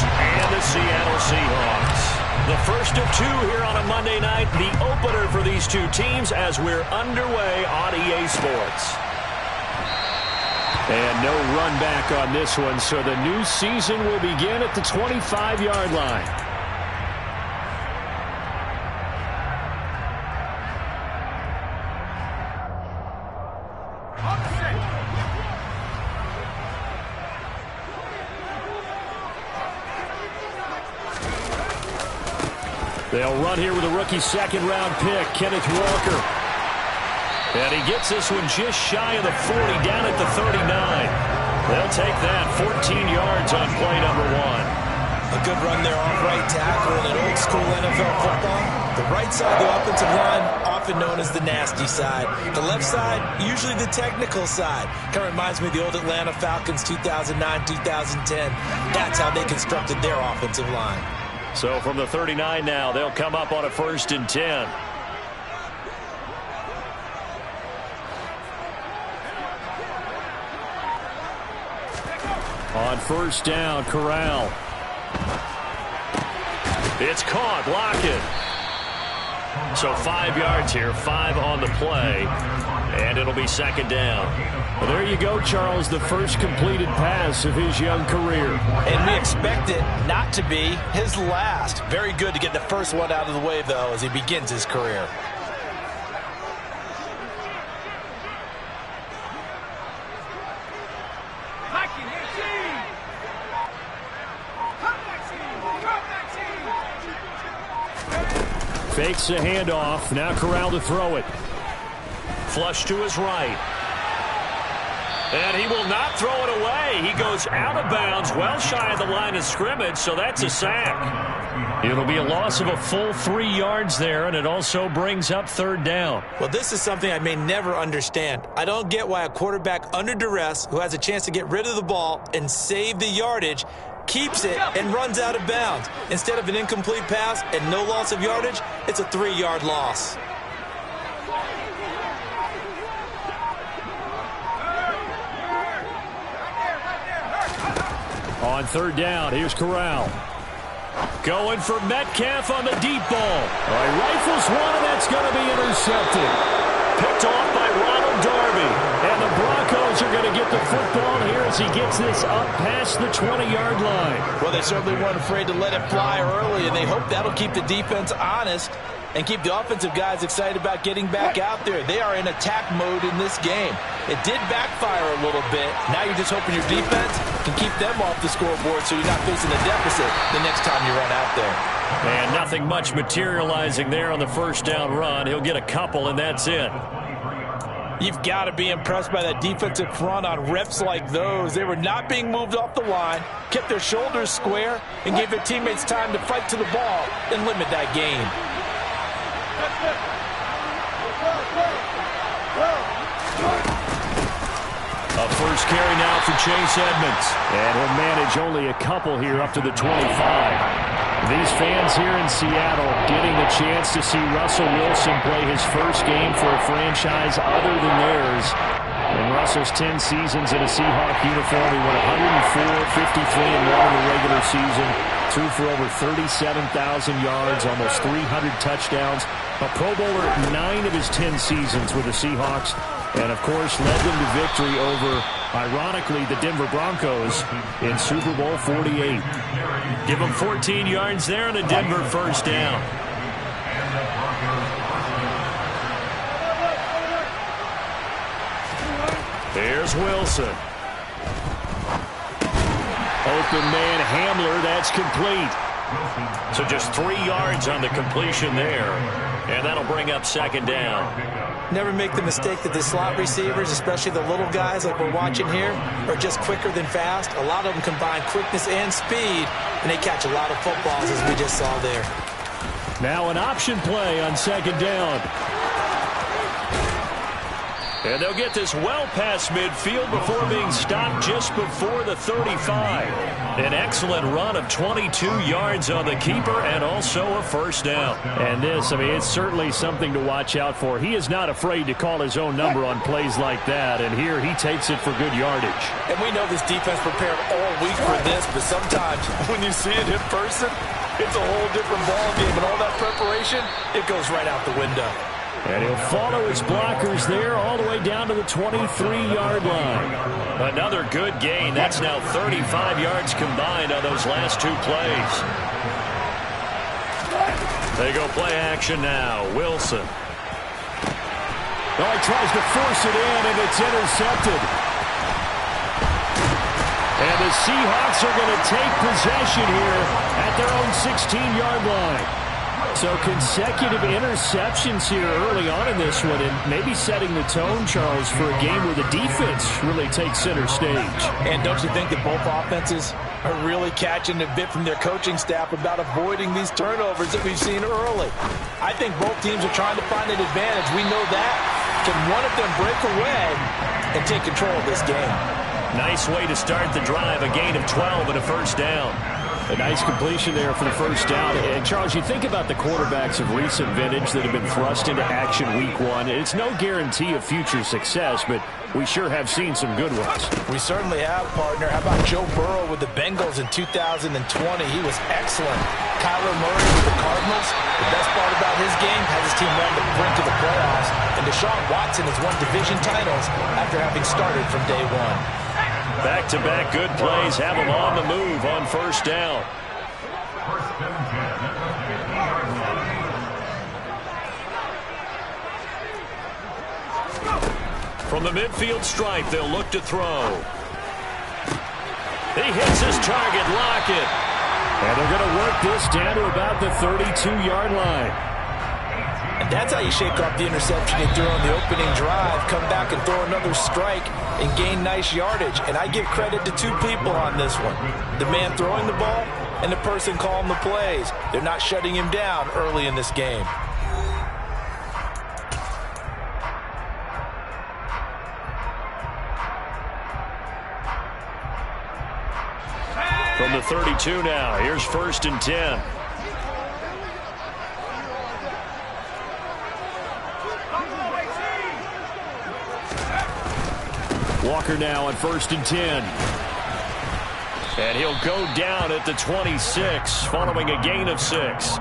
and the Seattle Seahawks. The first of two here on a Monday night, the opener for these two teams as we're underway on EA Sports. And no run back on this one, so the new season will begin at the 25-yard line. They'll run here with a rookie second-round pick, Kenneth Walker. And he gets this one just shy of the 40, down at the 39. They'll take that 14 yards on play number one. A good run there off right tackle in an old-school NFL football. The right side of the offensive line, often known as the nasty side. The left side, usually the technical side. Kind of reminds me of the old Atlanta Falcons 2009-2010. That's how they constructed their offensive line. So from the 39 now, they'll come up on a 1st and 10. On 1st down, Corral. It's caught. Lockett. So 5 yards here, 5 on the play, and it'll be 2nd down. Well, there you go, Charles, the first completed pass of his young career. And we expect it not to be his last. Very good to get the first one out of the way, though, as he begins his career. Fakes the handoff. Now Corral to throw it. Flush to his right. And he will not throw it away. He goes out of bounds, well shy of the line of scrimmage, so that's a sack. It'll be a loss of a full 3 yards there, and it also brings up 3rd down. Well, this is something I may never understand. I don't get why a quarterback under duress who has a chance to get rid of the ball and save the yardage keeps it and runs out of bounds. Instead of an incomplete pass and no loss of yardage, it's a 3-yard loss. On 3rd down, here's Corral. Going for Metcalf on the deep ball. All right, rifles one, and that's going to be intercepted. Picked off by Ronald Darby. And the Broncos are going to get the football here as he gets this up past the 20-yard line. Well, they certainly weren't afraid to let it fly early, and they hope that'll keep the defense honest and keep the offensive guys excited about getting back out there. They are in attack mode in this game. It did backfire a little bit. Now you're just hoping your defense can keep them off the scoreboard so you're not facing a deficit the next time you run out there. And nothing much materializing there on the 1st down run. He'll get a couple, and that's it. You've got to be impressed by that defensive front on reps like those. They were not being moved off the line, kept their shoulders square, and gave their teammates time to fight to the ball and limit that gain. A first carry now for Chase Edmonds. And he'll manage only a couple here up to the 25. These fans here in Seattle getting the chance to see Russell Wilson play his first game for a franchise other than theirs. In Russell's 10 seasons in a Seahawk uniform, he went 104, 53-1 in the regular season, threw for over 37,000 yards, almost 300 touchdowns. A Pro Bowler 9 of his 10 seasons with the Seahawks, and of course led them to victory over, ironically, the Denver Broncos in Super Bowl 48. Give him 14 yards there and a Denver 1st down. There's Wilson. Open man Hamler, that's complete. So just 3 yards on the completion there. And that'll bring up 2nd down. Never make the mistake that the slot receivers, especially the little guys like we're watching here, are just quicker than fast. A lot of them combine quickness and speed, and they catch a lot of footballs, as we just saw there. Now an option play on 2nd down. And they'll get this well past midfield before being stopped just before the 35. An excellent run of 22 yards on the keeper and also a first down. And this, it's certainly something to watch out for. He is not afraid to call his own number on plays like that. And here he takes it for good yardage. And we know this defense prepared all week for this, but sometimes when you see it in person, it's a whole different ballgame. And all that preparation, it goes right out the window. And he'll follow his blockers there all the way down to the 23-yard line. Another good gain. That's now 35 yards combined on those last two plays. They go play action now. Wilson. Oh, he tries to force it in, and it's intercepted. And the Seahawks are going to take possession here at their own 16-yard line. So consecutive interceptions here early on in this one, and maybe setting the tone, Charles, for a game where the defense really takes center stage. And don't you think that both offenses are really catching a bit from their coaching staff about avoiding these turnovers that we've seen early? I think both teams are trying to find an advantage. We know that. Can one of them break away and take control of this game? Nice way to start the drive, a gain of 12 and a first down. A nice completion there for the first down. And, Charles, you think about the quarterbacks of recent vintage that have been thrust into action week one. It's no guarantee of future success, but we sure have seen some good ones. We certainly have, partner. How about Joe Burrow with the Bengals in 2020? He was excellent. Kyler Murray with the Cardinals. The best part about his game has his team on the brink of the playoffs. And Deshaun Watson has won division titles after having started from day one. Back-to-back good plays have them on the move on first down. From the midfield stripe, they'll look to throw. He hits his target, Lockett. And they're going to work this down to about the 32-yard line. And that's how you shake off the interception you threw on the opening drive, come back and throw another strike and gain nice yardage. And I give credit to two people on this one. The man throwing the ball and the person calling the plays. They're not shutting him down early in this game. From the 32 now, here's 1st and 10. Walker now on 1st and 10. And he'll go down at the 26, following a gain of 6.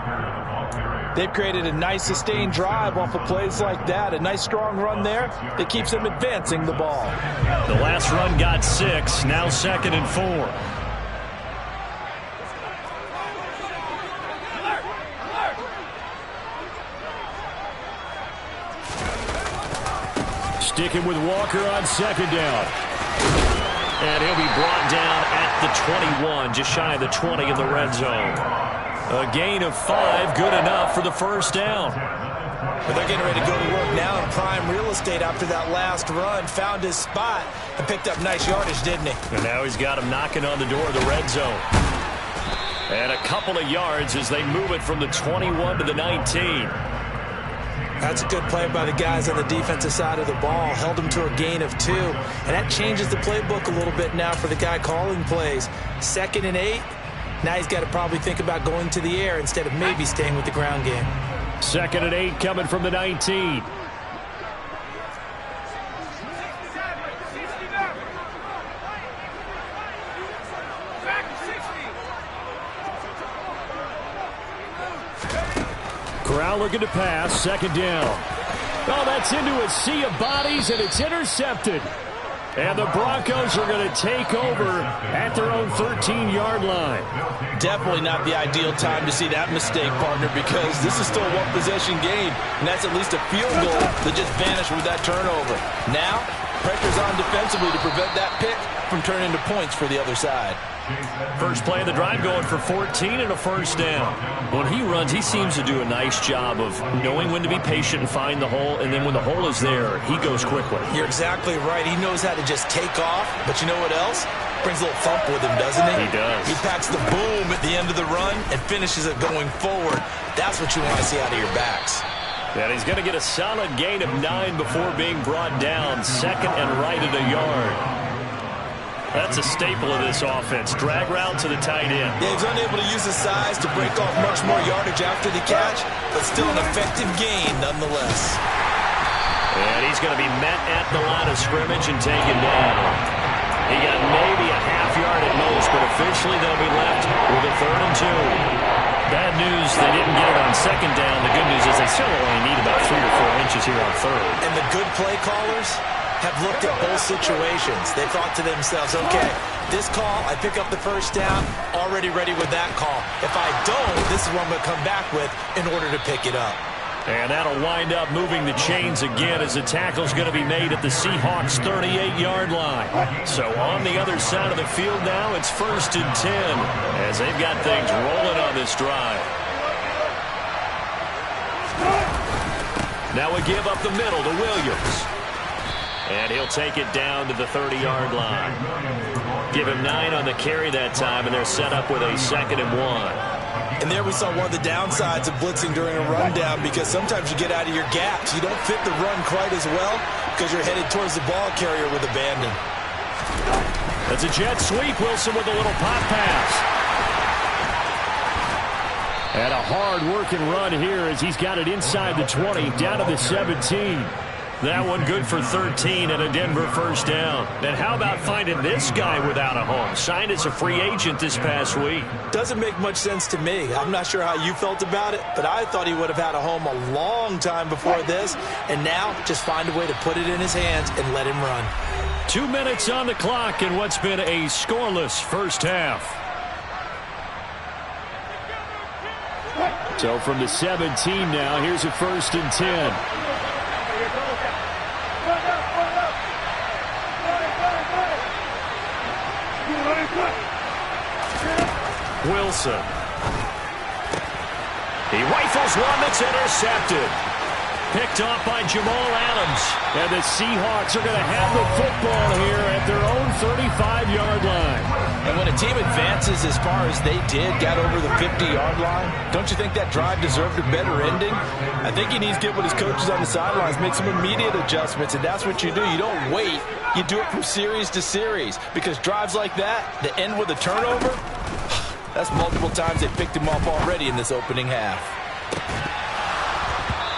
They've created a nice sustained drive off of plays like that. A nice strong run there that keeps them advancing the ball. The last run got 6, now 2nd and 4. Sticking with Walker on 2nd down. And he'll be brought down at the 21, just shy of the 20 in the red zone. A gain of 5, good enough for the first down. But they're getting ready to go to work now in prime real estate after that last run. Found his spot and picked up nice yardage, didn't he? And now he's got him knocking on the door of the red zone. And a couple of yards as they move it from the 21 to the 19. That's a good play by the guys on the defensive side of the ball. Held him to a gain of 2. And that changes the playbook a little bit now for the guy calling plays. 2nd and 8. Now he's got to probably think about going to the air instead of maybe staying with the ground game. 2nd and 8 coming from the 19. Corral looking to pass, 2nd down. Oh, that's into a sea of bodies, and it's intercepted. And the Broncos are going to take over at their own 13-yard line. Definitely not the ideal time to see that mistake, partner, because this is still a one-possession game, and that's at least a field goal that just vanished with that turnover. Now, pressure's on defensively to prevent that pick from turning into points for the other side. First play of the drive going for 14 and a first down. When he runs, he seems to do a nice job of knowing when to be patient and find the hole, and then when the hole is there, he goes quickly. You're exactly right. He knows how to just take off, but you know what else? Brings a little thump with him, doesn't he? He does. He packs the boom at the end of the run and finishes it going forward. That's what you want to see out of your backs. And he's going to get a solid gain of 9 before being brought down. Second and right at a yard. That's a staple of this offense. Drag route to the tight end. Yeah, he's unable to use his size to break off much more yardage after the catch, but still an effective gain nonetheless. And he's going to be met at the line of scrimmage and taken down. He got maybe a half yard at most, but officially they'll be left with a 3rd and 2. Bad news, they didn't get it on second down. The good news is they still only need about 3 or 4 inches here on 3rd. And the good play callers have looked at both situations. They thought to themselves, okay, this call, I pick up the first down, already ready with that call. If I don't, this is what I'm going to come back with in order to pick it up. And that'll wind up moving the chains again as the tackle's going to be made at the Seahawks' 38-yard line. So on the other side of the field now, it's 1st and 10 as they've got things rolling on this drive. Now we give up the middle to Williams. And he'll take it down to the 30-yard line. Give him 9 on the carry that time, and they're set up with a 2nd and 1. And there we saw one of the downsides of blitzing during a rundown, because sometimes you get out of your gaps. You don't fit the run quite as well because you're headed towards the ball carrier with abandon. That's a jet sweep. Wilson with a little pop pass. And a hard-working run here as he's got it inside the 20, down to the 17. That one good for 13 and a Denver 1st down. And how about finding this guy without a home? Signed as a free agent this past week. Doesn't make much sense to me. I'm not sure how you felt about it, but I thought he would have had a home a long time before this. And now just find a way to put it in his hands and let him run. 2 minutes on the clock in what's been a scoreless first half. So from the 17 now, here's a 1st and 10. Wilson. He rifles one that's intercepted. Picked off by Jamal Adams. And the Seahawks are going to have the football here at their own 35-yard line. And when a team advances as far as they did, got over the 50-yard line, don't you think that drive deserved a better ending? I think he needs to get with his coaches on the sidelines, make some immediate adjustments, and that's what you do. You don't wait. You do it from series to series, because drives like that, that end with a turnover, that's multiple times they picked him off already in this opening half.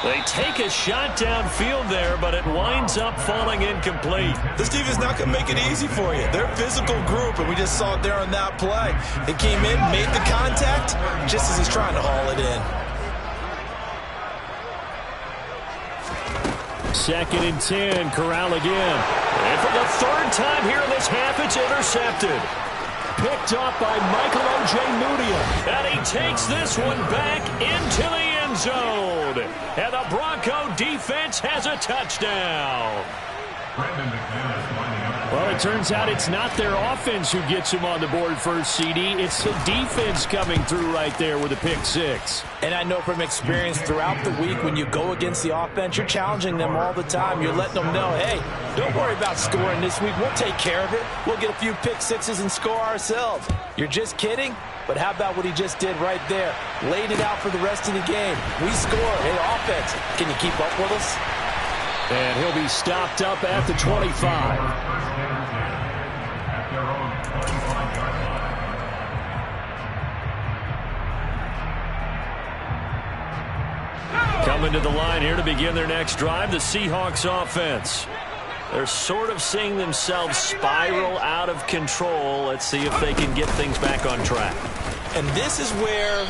They take a shot downfield there, but it winds up falling incomplete. This team is not going to make it easy for you. They're a physical group, and we just saw it there on that play. It came in, made the contact, just as he's trying to haul it in. 2nd and 10, Corral again. And for the 3rd time here in this half, it's intercepted. Picked up by Michael Ojemudia. And he takes this one back into the end zone. And the Bronco defense has a touchdown. Well, it turns out it's not their offense who gets him on the board first, CD. It's the defense coming through right there with a pick 6. And I know from experience throughout the week, when you go against the offense, you're challenging them all the time. You're letting them know, hey, don't worry about scoring this week. We'll take care of it. We'll get a few pick 6s and score ourselves. You're just kidding? But how about what he just did right there? Laid it out for the rest of the game. We score. Hey, offense, can you keep up with us? And he'll be stopped up at the 25. Coming to the line here to begin their next drive, the Seahawks offense. They're sort of seeing themselves spiral out of control. Let's see if they can get things back on track. And this is where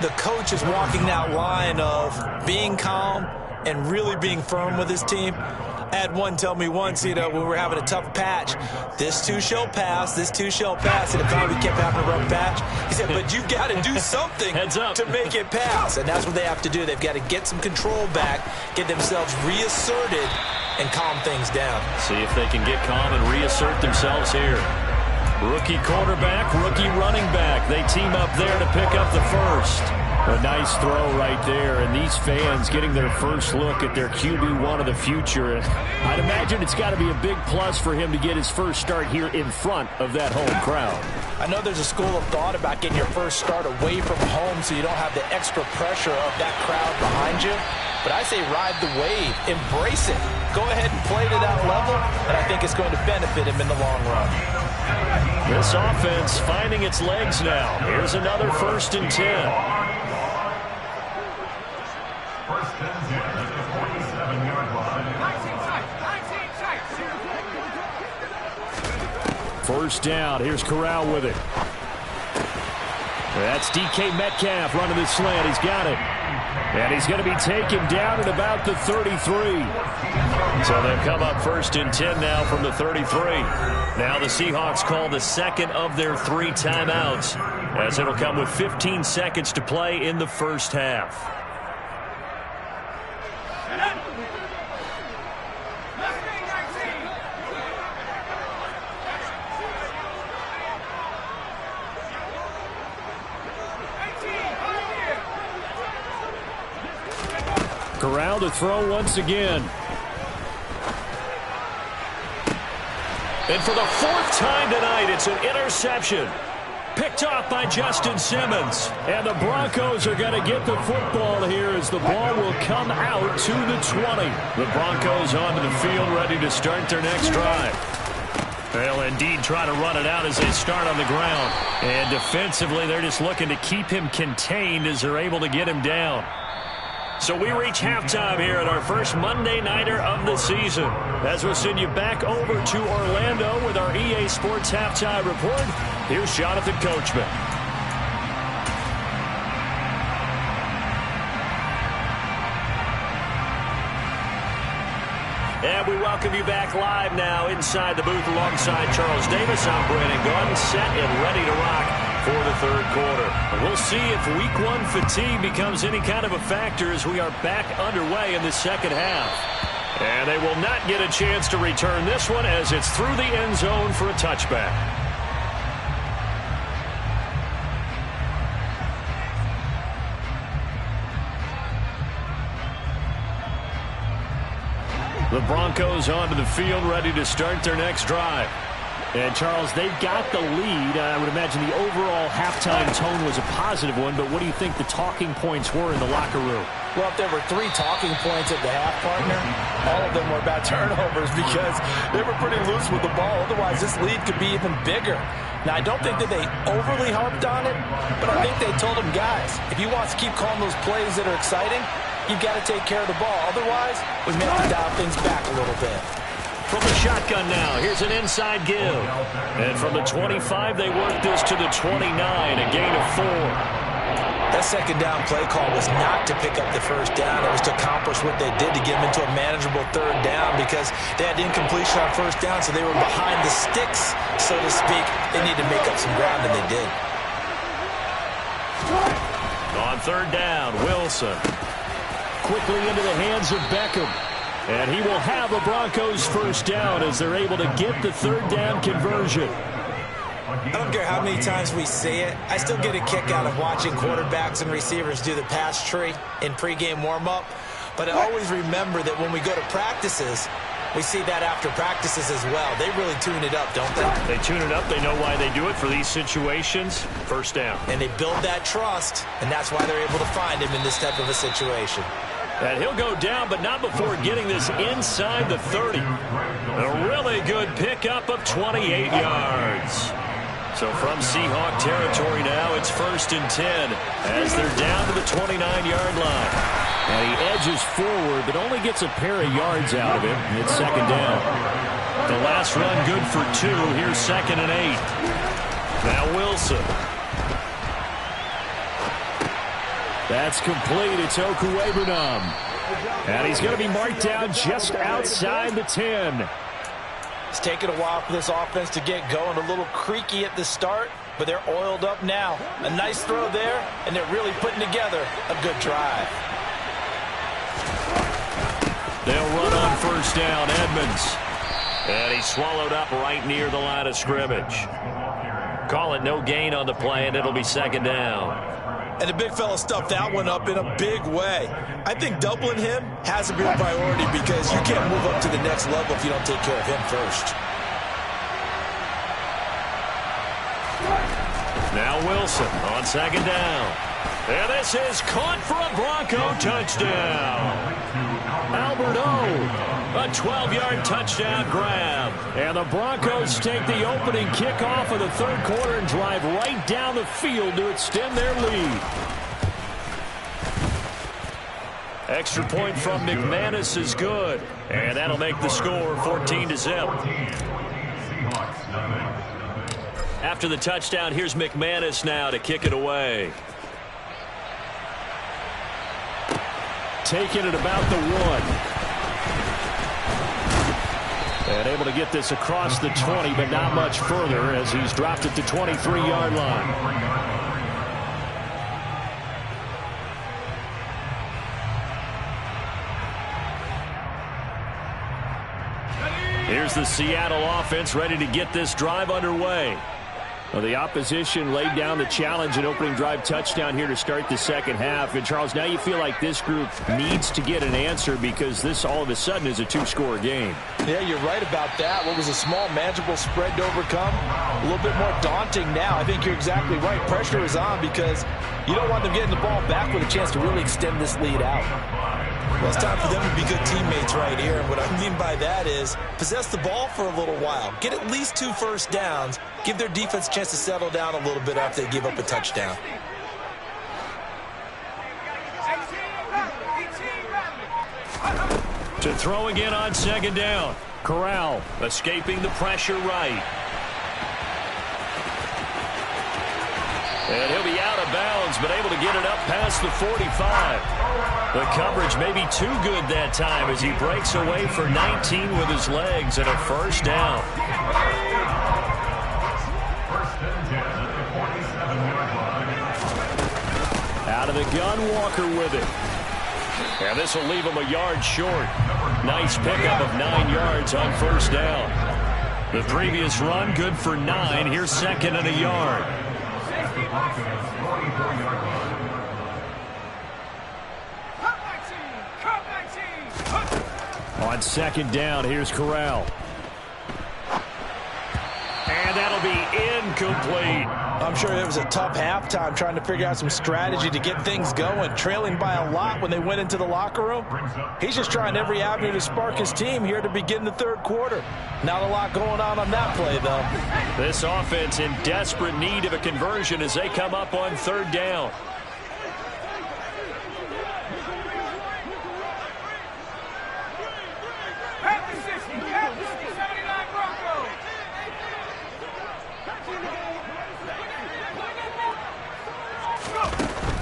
the coach is walking that line of being calm and really being firm with his team. I had one tell me once, when we were having a tough patch, this too shall pass, this too shall pass, and it finally kept having a rough patch. He said, but you've got to do something to make it pass. And that's what they have to do. They've got to get some control back, get themselves reasserted, and calm things down. See if they can get calm and reassert themselves here. Rookie quarterback, rookie running back. They team up there to pick up the first. A nice throw right there, and these fans getting their first look at their QB1 of the future. I'd imagine it's got to be a big plus for him to get his first start here in front of that home crowd. I know there's a school of thought about getting your first start away from home so you don't have the extra pressure of that crowd behind you. But I say ride the wave. Embrace it. Go ahead and play to that level, and I think it's going to benefit him in the long run. This offense finding its legs now. Here's another 1st and 10. First down. Here's Corral with it. That's DK Metcalf running the slant. He's got it. And he's going to be taken down at about the 33. So they'll come up 1st and 10 now from the 33. Now the Seahawks call the second of their 3 timeouts, as it'll come with 15 seconds to play in the first half. Corral to throw once again. And for the 4th time tonight, it's an interception. Picked off by Justin Simmons. And the Broncos are going to get the football here as the ball will come out to the 20. The Broncos onto the field ready to start their next drive. They'll indeed try to run it out as they start on the ground. And defensively, they're just looking to keep him contained as they're able to get him down. So we reach halftime here at our first Monday Nighter of the season. As we'll send you back over to Orlando with our EA Sports Halftime Report, here's Jonathan Coachman. And we welcome you back live now inside the booth alongside Charles Davis. I'm Brandon Gaudin, set and ready to rock for the 3rd quarter. We'll see if Week 1 fatigue becomes any kind of a factor as we are back underway in the second half. And they will not get a chance to return this one as it's through the end zone for a touchback. The Broncos onto the field ready to start their next drive. And, Charles, they've got the lead. I would imagine the overall halftime tone was a positive one, but what do you think the talking points were in the locker room? Well, if there were 3 talking points at the half, partner, all of them were about turnovers because they were pretty loose with the ball. Otherwise, this lead could be even bigger. Now, I don't think that they overly harped on it, but I think they told them, guys, if you want to keep calling those plays that are exciting, you've got to take care of the ball. Otherwise, we may have to dial things back a little bit. From the shotgun now, here's an inside give. And from the 25, they work this to the 29, a gain of 4. That second down play call was not to pick up the first down. It was to accomplish what they did to get them into a manageable 3rd down because they had incompletion on first down, so they were behind the sticks, so to speak. They need to make up some ground, and they did. On 3rd down, Wilson. Quickly into the hands of Beckham. And he will have a Broncos first down as they're able to get the 3rd down conversion. I don't care how many times we say it. I still get a kick out of watching quarterbacks and receivers do the pass tree in pregame warm-up. But I always remember that when we go to practices, we see that after practices as well. They really tune it up, don't they? They tune it up. They know why they do it for these situations. First down. And they build that trust, and that's why they're able to find him in this type of a situation. And he'll go down, but not before getting this inside the 30. A really good pickup of 28 yards. So from Seahawk territory now, it's 1st and 10 as they're down to the 29-yard line. And he edges forward, but only gets a pair of yards out of it. It's 2nd down. The last run good for 2. Here's 2nd and 8. Now Wilson. That's complete. It's Okuwebunam. And he's going to be marked down just outside the 10. It's taken a while for this offense to get going. A little creaky at the start, but they're oiled up now. A nice throw there, and they're really putting together a good drive. They'll run on first down, Edmonds. And he's swallowed up right near the line of scrimmage. Call it no gain on the play, and it'll be 2nd down. And the big fella stuffed that one up in a big way. I think doubling him has to be a priority because you can't move up to the next level if you don't take care of him first. Wilson on second down. And this is caught for a Bronco touchdown. Albert O, a 12-yard touchdown grab. And the Broncos take the opening kickoff of the third quarter and drive right down the field to extend their lead. Extra point from McManus is good. And that'll make the score 14-0. After the touchdown, here's McManus now to kick it away. Taking it about the 1. And able to get this across the 20, but not much further as he's dropped it to 23-yard line. Here's the Seattle offense ready to get this drive underway. Well, the opposition laid down the challenge and opening drive touchdown here to start the second half. And, Charles, now you feel like this group needs to get an answer because this all of a sudden is a two-score game. Yeah, you're right about that. What was a small, manageable spread to overcome, a little bit more daunting now. I think you're exactly right. Pressure is on because you don't want them getting the ball back with a chance to really extend this lead out. Well, it's time for them to be good teammates right here. And what I mean by that is possess the ball for a little while. Get at least 2 first downs. Give their defense a chance to settle down a little bit after they give up a touchdown. To throw again on second down. Corral escaping the pressure right. And he'll be out of bounds, but able to get it up past the 45. The coverage may be too good that time as he breaks away for 19 with his legs and a first down. Out of the gun, Walker with it. And this will leave him a yard short. Nice pickup of 9 yards on first down. The previous run, good for 9. Here's second and a yard. On second down, here's Corral. And that'll be incomplete. I'm sure it was a tough halftime trying to figure out some strategy to get things going, trailing by a lot when they went into the locker room. He's just trying every avenue to spark his team here to begin the third quarter. Not a lot going on that play, though. This offense in desperate need of a conversion as they come up on third down.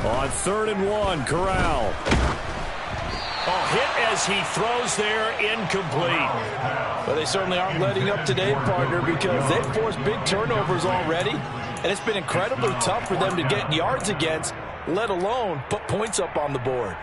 On 3rd and 1, Corral. Hit as he throws there, incomplete. But they certainly aren't letting up today, partner, because they've forced big turnovers already, and it's been incredibly tough for them to get yards against, let alone put points up on the board.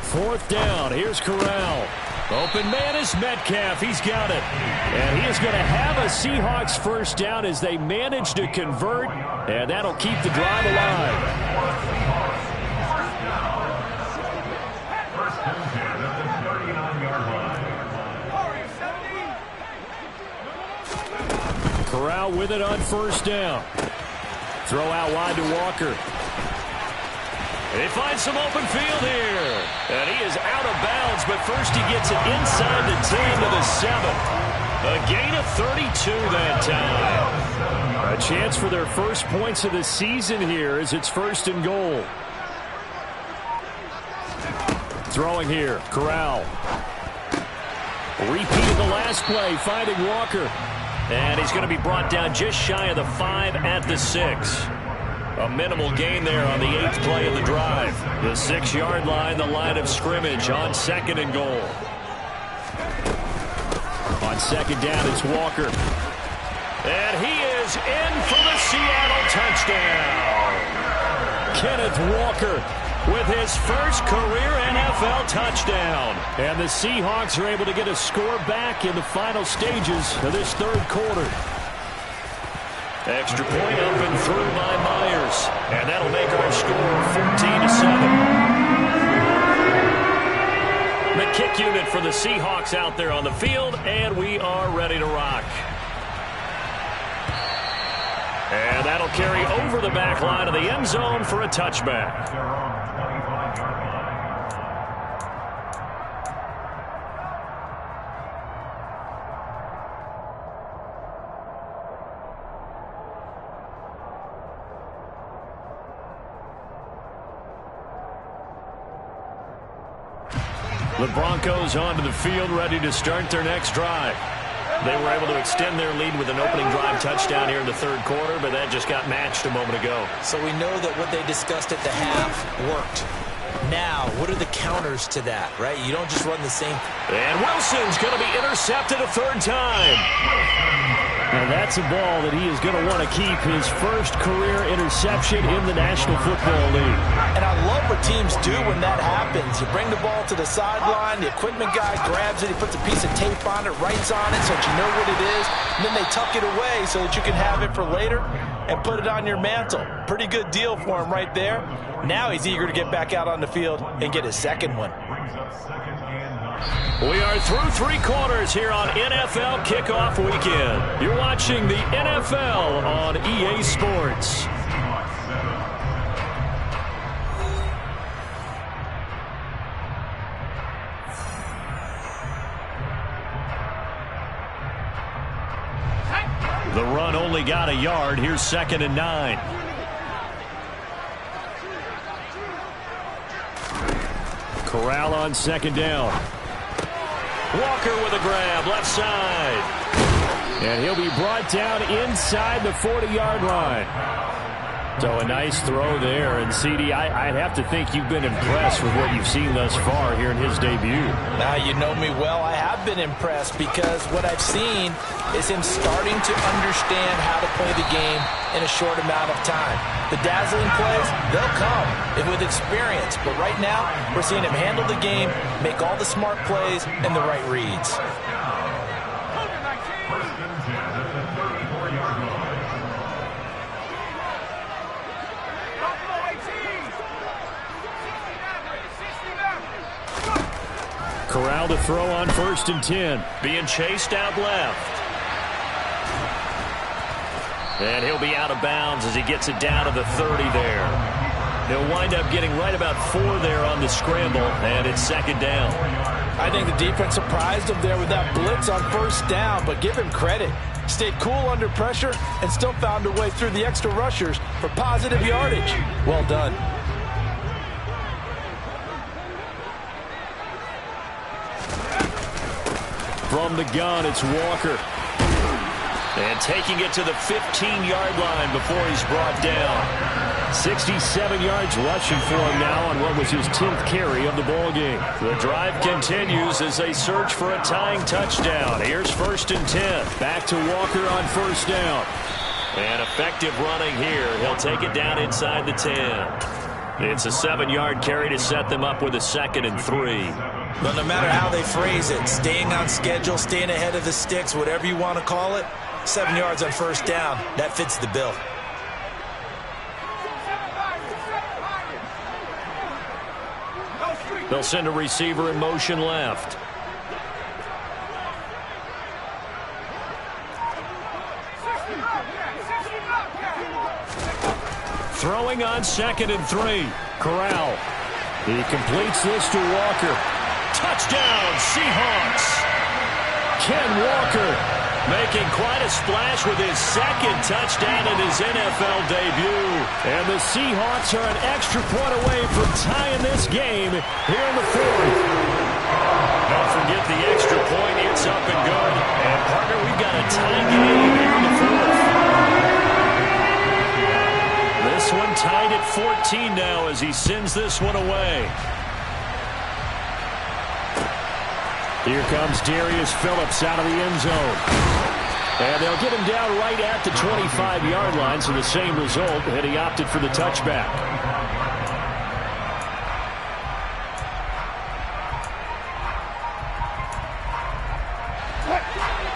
Fourth down, here's Corral. Open man is Metcalf, he's got it. And he is going to have a Seahawks first down as they manage to convert, and that'll keep the drive alive. Corral with it on first down. Throw out wide to Walker. They find some open field here. And he is out of bounds, but first he gets it inside the 10 to the 7. A gain of 32 that time. A chance for their first points of the season here as it's 1st and goal. Throwing here, Corral. Repeated the last play, finding Walker. And he's going to be brought down just shy of the 5 at the 6. A minimal gain there on the 8th play of the drive. The 6-yard line, the line of scrimmage on 2nd and goal. On second down, it's Walker. And he is in for the Seattle touchdown. Kenneth Walker with his first career NFL touchdown. And the Seahawks are able to get a score back in the final stages of this third quarter. Extra point up and through by Myers. And that'll make our score 14-7. The kick unit for the Seahawks out there on the field, and we are ready to rock. And that'll carry over the back line of the end zone for a touchback. The Broncos onto the field, ready to start their next drive. They were able to extend their lead with an opening drive touchdown here in the third quarter, but that just got matched a moment ago. So we know that what they discussed at the half worked. Now, what are the counters to that, right? You don't just run the same. And Wilson's going to be intercepted a third time. And that's a ball that he is going to want to keep, his first career interception in the National Football League. And I love what teams do when that happens. You bring the ball to the sideline, the equipment guy grabs it, he puts a piece of tape on it, writes on it so that you know what it is, and then they tuck it away so that you can have it for later and put it on your mantle. Pretty good deal for him right there. Now he's eager to get back out on the field and get his second one. We are through three quarters here on NFL Kickoff Weekend. You're watching the NFL on EA Sports. The run only got a yard. Here's 2nd and 9. Corral on 2nd down. Walker with a grab, left side. And he'll be brought down inside the 40-yard line. So a nice throw there. And, CD, I'd have to think you've been impressed with what you've seen thus far here in his debut. Now, you know me well. I have been impressed because what I've seen is him starting to understand how to play the game in a short amount of time. The dazzling plays, they'll come with experience. But right now, we're seeing him handle the game, make all the smart plays, and the right reads. Corral to throw on 1st and 10. Being chased out left. And he'll be out of bounds as he gets it down to the 30 there. He'll wind up getting right about 4 there on the scramble, and it's 2nd down. I think the defense surprised him there with that blitz on 1st down, but give him credit. Stayed cool under pressure and still found a way through the extra rushers for positive yardage. Well done. From the gun, it's Walker. And taking it to the 15-yard line before he's brought down. 67 yards rushing for him now on what was his 10th carry of the ballgame. The drive continues as they search for a tying touchdown. Here's 1st and 10. Back to Walker on 1st down. And effective running here. He'll take it down inside the 10. It's a 7-yard carry to set them up with a 2nd and 3. But no matter how they phrase it, staying on schedule, staying ahead of the sticks, whatever you want to call it, 7 yards on 1st down, that fits the bill. They'll send a receiver in motion left. Throwing on 2nd and 3. Corral. He completes this to Walker. Touchdown, Seahawks. Ken Walker making quite a splash with his 2nd touchdown in his NFL debut. And the Seahawks are an extra point away from tying this game here in the 4th. Don't forget the extra point. It's up and good. And, partner, we've got a tie game here in the 4th. This one tied at 14 now as he sends this one away. Here comes Darius Phillips out of the end zone. And they'll get him down right at the 25-yard line, so the same result, and he opted for the touchback.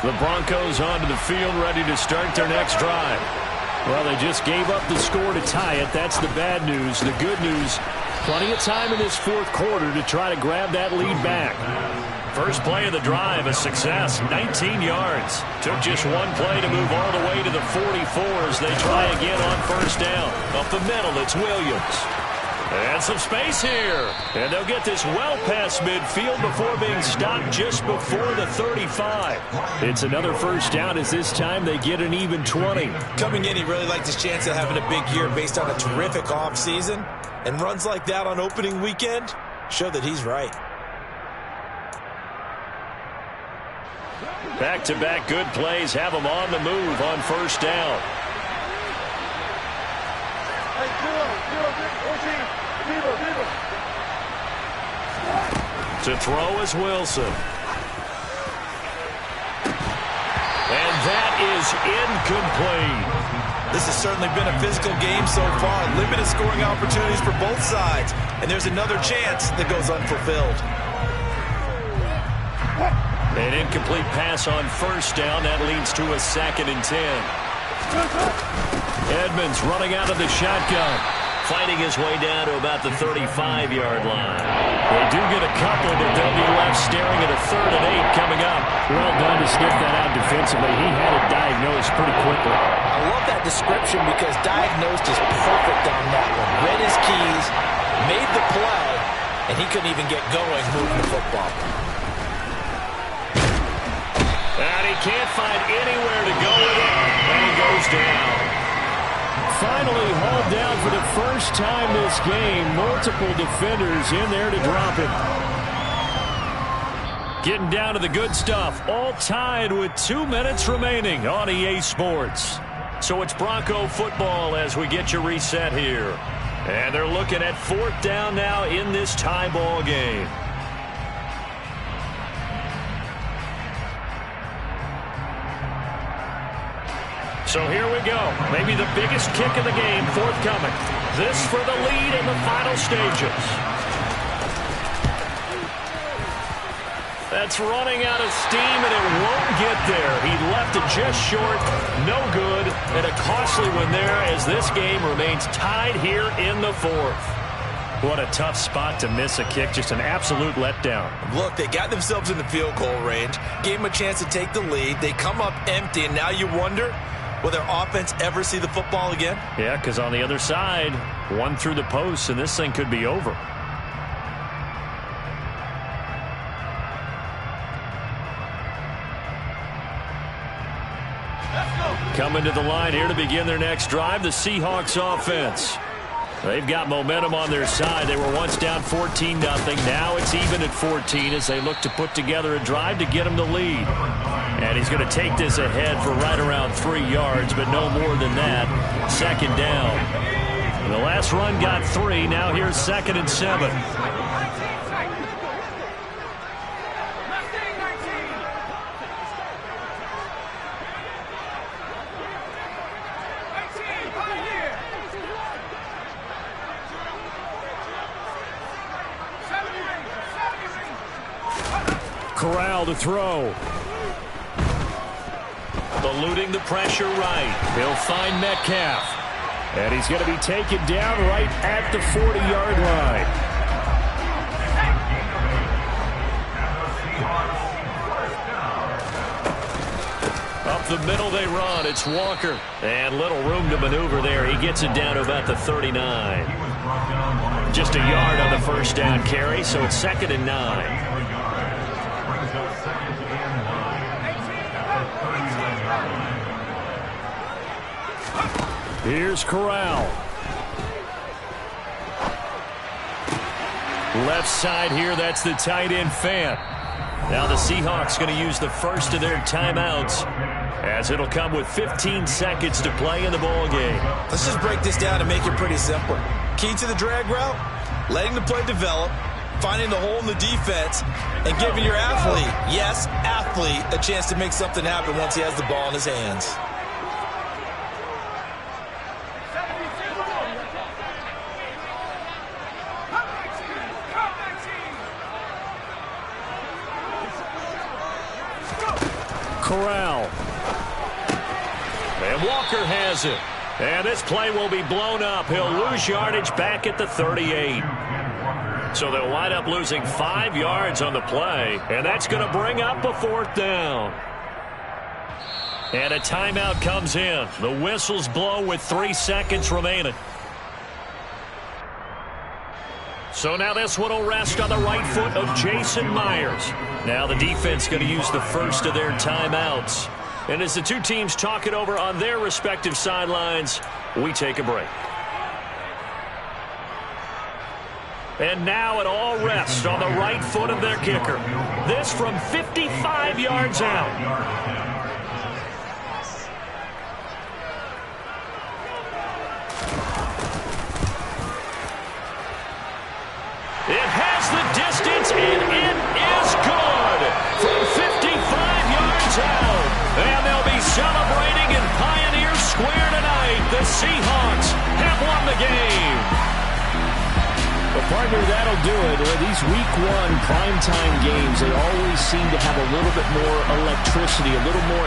The Broncos onto the field, ready to start their next drive. Well, they just gave up the score to tie it. That's the bad news. The good news, plenty of time in this fourth quarter to try to grab that lead back. First play of the drive, a success, 19 yards. Took just one play to move all the way to the 44 as they try again on first down. Up the middle, it's Williams. And some space here. And they'll get this well past midfield before being stopped just before the 35. It's another first down as this time they get an even 20. Coming in, he really liked his chance of having a big year based on a terrific offseason. And runs like that on opening weekend show that he's right. Back-to-back good plays have them on the move on first down. To throw is Wilson. And that is incomplete. This has certainly been a physical game so far. Limited scoring opportunities for both sides. And there's another chance that goes unfulfilled. An incomplete pass on first down. That leads to a 2nd and 10. Edmonds running out of the shotgun. Fighting his way down to about the 35-yard line. They do get a couple, but they'll be left staring at a 3rd and 8 coming up. Well done to sniff that out defensively. He had it diagnosed pretty quickly. I love that description because diagnosed is perfect on that one. Read his keys, made the play, and he couldn't even get going moving the football. And he can't find anywhere to go with it, and he goes down. Finally hauled down for the first time this game. Multiple defenders in there to drop him. Getting down to the good stuff. All tied with 2 minutes remaining on EA Sports. So it's Bronco football as we get you reset here. And they're looking at 4th down now in this tie ball game. So here we go. Maybe the biggest kick of the game forthcoming. This for the lead in the final stages. That's running out of steam, and it won't get there. He left it just short. No good. And a costly one there as this game remains tied here in the 4th. What a tough spot to miss a kick. Just an absolute letdown. Look, they got themselves in the field goal range. Gave them a chance to take the lead. They come up empty, and now you wonder, will their offense ever see the football again? Yeah, because on the other side, one through the post, and this thing could be over. Coming to the line here to begin their next drive, the Seahawks offense. They've got momentum on their side. They were once down 14-0. Now it's even at 14 as they look to put together a drive to get them the lead. And he's going to take this ahead for right around 3 yards, but no more than that. 2nd down. And the last run got 3. Now here's 2nd and 7. Corral to throw. Eluding the pressure right. He'll find Metcalf. And he's going to be taken down right at the 40-yard line. Up the middle they run. It's Walker. And little room to maneuver there. He gets it down to about the 39. Just a yard on the first down carry, so it's 2nd and 9. Here's Corral. Left side here, that's the tight end Fant. Now the Seahawks going to use the first of their timeouts as it'll come with 15 seconds to play in the ball game. Let's just break this down and make it pretty simple. Key to the drag route, letting the play develop, finding the hole in the defense, and giving your athlete, yes, athlete, a chance to make something happen once he has the ball in his hands. Corral. And Walker has it. And this play will be blown up. He'll lose yardage back at the 38. So they'll wind up losing 5 yards on the play. And that's going to bring up a 4th down. And a timeout comes in. The whistles blow with 3 seconds remaining. So now this one will rest on the right foot of Jason Myers. Now the defense going to use the first of their timeouts. And as the two teams talk it over on their respective sidelines, we take a break. And now it all rests on the right foot of their kicker. This from 55 yards out. It has the distance, and it is good from 55 yards out. And they'll be celebrating in Pioneer Square tonight. The Seahawks have won the game. Well, partner, that'll do it. These Week 1 primetime games, they always seem to have a little bit more electricity, a little more